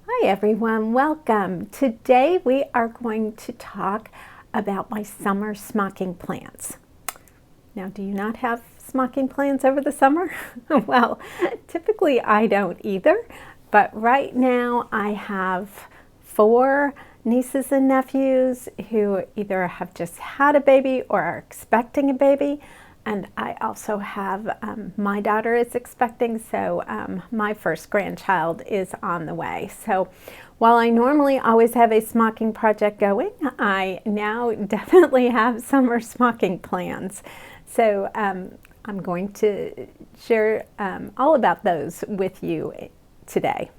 Hi everyone, welcome. Today we are going to talk about my summer smocking plans. Now, do you not have smocking plans over the summer? Well, typically I don't either, but right now I have 4 nieces and nephews who either have just had a baby or are expecting a baby. And I also have, my daughter is expecting, so my first grandchild is on the way. So while I normally always have a smocking project going, I now definitely have summer smocking plans. So I'm going to share all about those with you today.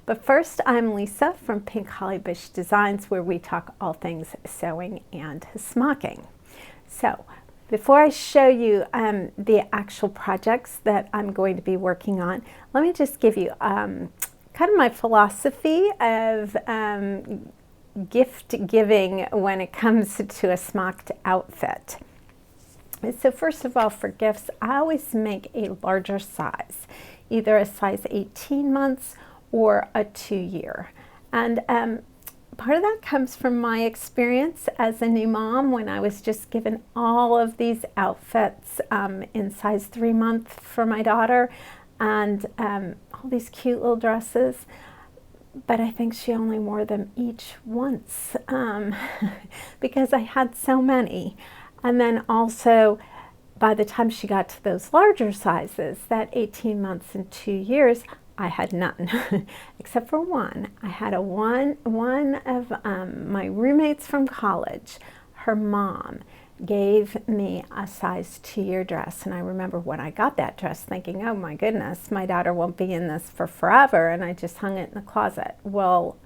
But first, I'm Lisa from Pink Holly Bush Designs, where we talk all things sewing and smocking. So before I show you the actual projects that I'm going to be working on, let me just give you kind of my philosophy of gift giving when it comes to a smocked outfit. So first of all, for gifts, I always make a larger size, either a size 18 months or a 2-year. And part of that comes from my experience as a new mom when I was just given all of these outfits in size 3 month for my daughter, and all these cute little dresses. But I think she only wore them each once because I had so many. And then also, by the time she got to those larger sizes, that 18 months and 2 years, I had none, except for one. I had one of my roommates from college. Her mom gave me a size 2-year dress, and I remember when I got that dress thinking, oh my goodness, my daughter won't be in this for forever, and I just hung it in the closet. Well,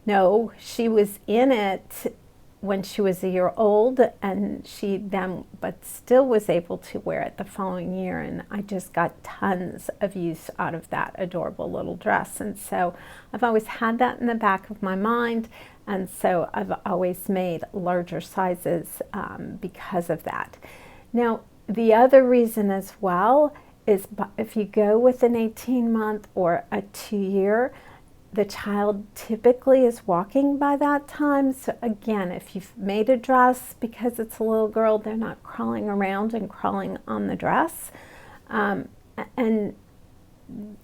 no, she was in it when she was a year old, and she then, but still was able to wear it the following year, and I just got tons of use out of that adorable little dress. And so I've always had that in the back of my mind, and so I've always made larger sizes because of that. Now, the other reason as well is if you go with an 18-month or a 2-year, the child typically is walking by that time. So again, if you've made a dress because it's a little girl, they're not crawling around and crawling on the dress. And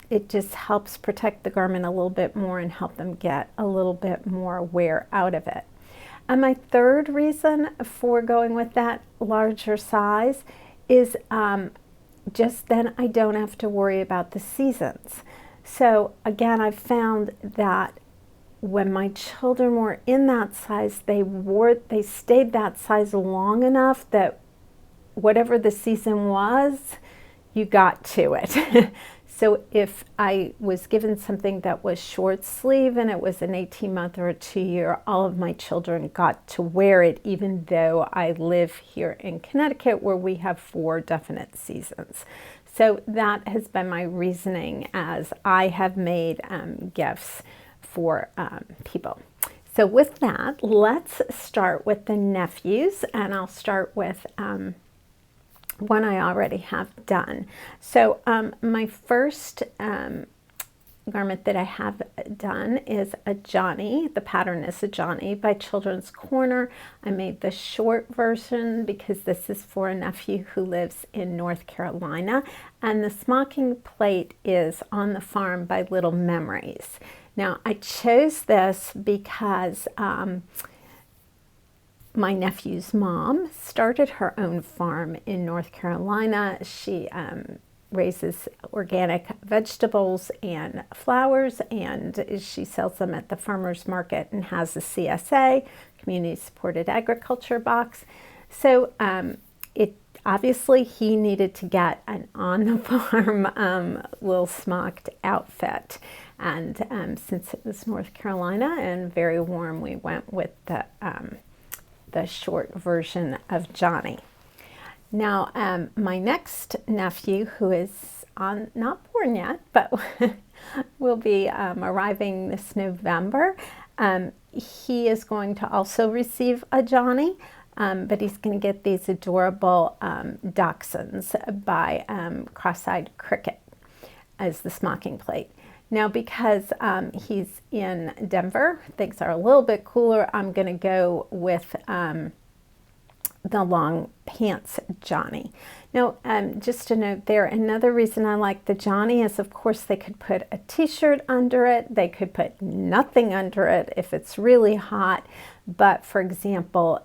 it just helps protect the garment a little bit more and help them get a little bit more wear out of it. And my third reason for going with that larger size is just then I don't have to worry about the seasons. So again, I've found that when my children were in that size, they stayed that size long enough that whatever the season was, you got to it. So if I was given something that was short sleeve and it was an 18-month or a 2-year, all of my children got to wear it, even though I live here in Connecticut where we have 4 definite seasons. So that has been my reasoning as I have made gifts for people. So with that, let's start with the nephews, and I'll start with one I already have done. So my first garment that I have done is a Johnny. The pattern is a Johnny by Children's Corner. I made the short version because this is for a nephew who lives in North Carolina, and the smocking plate is On the Farm by Little Memories. Now I chose this because my nephew's mom started her own farm in North Carolina. She raises organic vegetables and flowers, and she sells them at the farmer's market and has a CSA, Community Supported Agriculture box. So it obviously he needed to get an on the farm little smocked outfit, and since it was North Carolina and very warm, we went with the short version of Johnny. Now, my next nephew, who is not born yet, but will be arriving this November, he is going to also receive a Johnny, but he's going to get these adorable Dachshunds by Cross-Eyed Cricket as the smocking plate. Now, because he's in Denver, things are a little bit cooler, I'm going to go with the long pants Johnny. Now, just a note there, another reason I like the Johnny is, of course, they could put a t-shirt under it. They could put nothing under it if it's really hot. But, for example,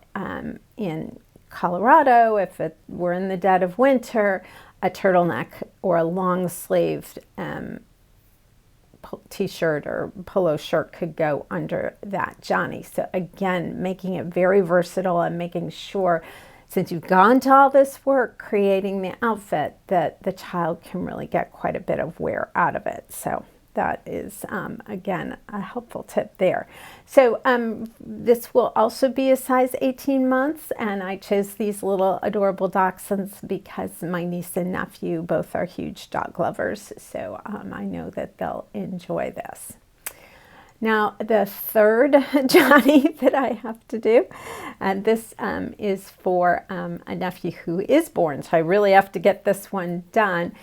in Colorado, if it were in the dead of winter, a turtleneck or a long-sleeved t-shirt or polo shirt could go under that Johnny. So again, making it very versatile and making sure, since you've gone to all this work creating the outfit, that the child can really get quite a bit of wear out of it. So that is, again, a helpful tip there. So this will also be a size 18 months, and I chose these little adorable Dachshunds because my niece and nephew both are huge dog lovers, so I know that they'll enjoy this. Now, the third Johnny that I have to do, and this is for a nephew who is born, so I really have to get this one done.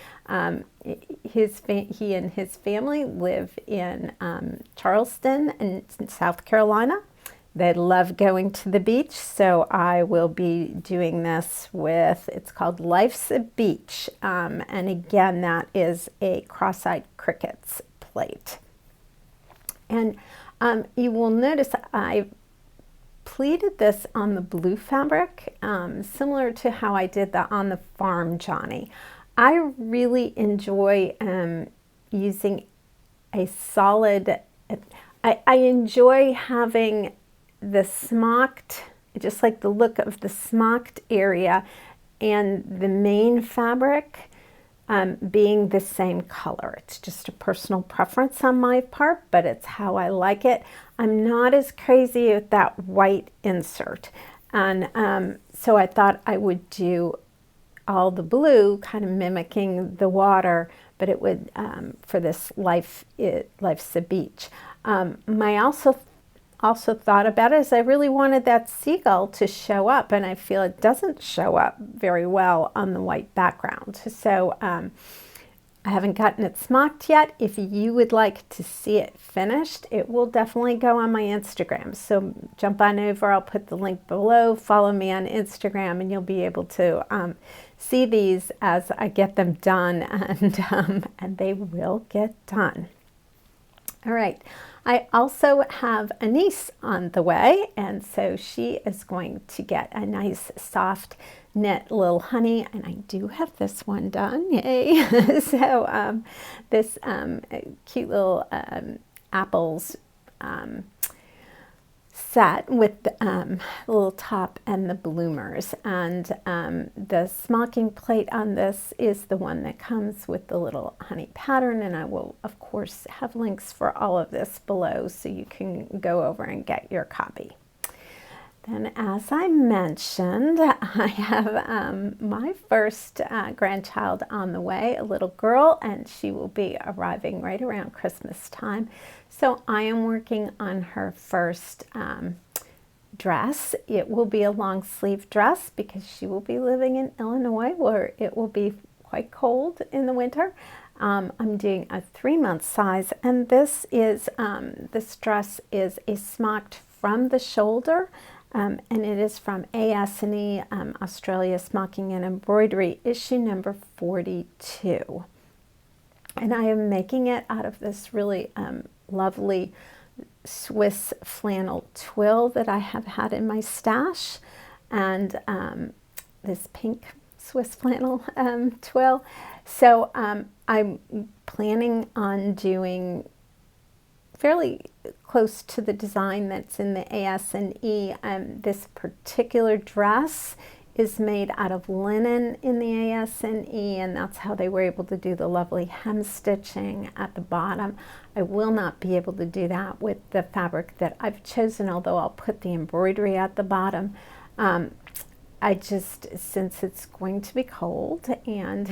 He and his family live in Charleston in South Carolina. They love going to the beach, so I will be doing this with, it's called Life's a Beach, and again, that is a cross-eyed crickets plate. And you will notice I pleated this on the blue fabric, similar to how I did that on the farm Johnny. I really enjoy using a solid, I enjoy having the smocked, just like the look of the smocked area and the main fabric being the same color. It's just a personal preference on my part, but it's how I like it. I'm not as crazy with that white insert. And so I thought I would do all the blue, kind of mimicking the water, but it would, for this Life's a Beach. I also thought about it as I really wanted that seagull to show up, and I feel it doesn't show up very well on the white background. So I haven't gotten it smocked yet. If you would like to see it finished, it will definitely go on my Instagram. So jump on over, I'll put the link below, follow me on Instagram, and you'll be able to see these as I get them done, and they will get done. All right. I also have a niece on the way, and so she is going to get a nice soft knit little honey, and I do have this one done, yay! So this cute little apples set with the little top and the bloomers, and the smocking plate on this is the one that comes with the little honey pattern, and I will of course have links for all of this below so you can go over and get your copy. Then, as I mentioned, I have my first grandchild on the way, a little girl, and she will be arriving right around Christmas time. So I am working on her first dress. It will be a long sleeve dress because she will be living in Illinois where it will be quite cold in the winter. I'm doing a 3-month size, and this dress is a smocked from the shoulder. And it is from AS&E, Australia Smocking and Embroidery, issue number 42. And I am making it out of this really lovely Swiss flannel twill that I have had in my stash, and this pink Swiss flannel twill. So I'm planning on doing fairly close to the design that's in the AS&E. This particular dress is made out of linen in the AS&E, and that's how they were able to do the lovely hem stitching at the bottom. I will not be able to do that with the fabric that I've chosen, although I'll put the embroidery at the bottom. I just, since it's going to be cold, and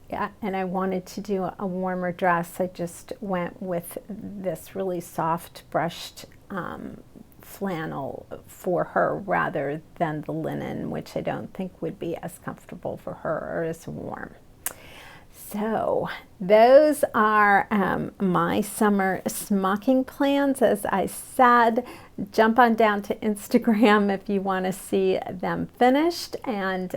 yeah, and I wanted to do a warmer dress, I just went with this really soft brushed flannel for her rather than the linen, which I don't think would be as comfortable for her or as warm. So those are my summer smocking plans. As I said, jump on down to Instagram if you want to see them finished. And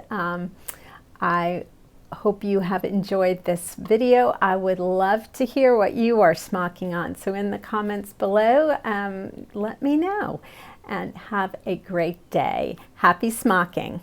I hope you have enjoyed this video. I would love to hear what you are smocking on. So in the comments below, let me know. And have a great day. Happy smocking.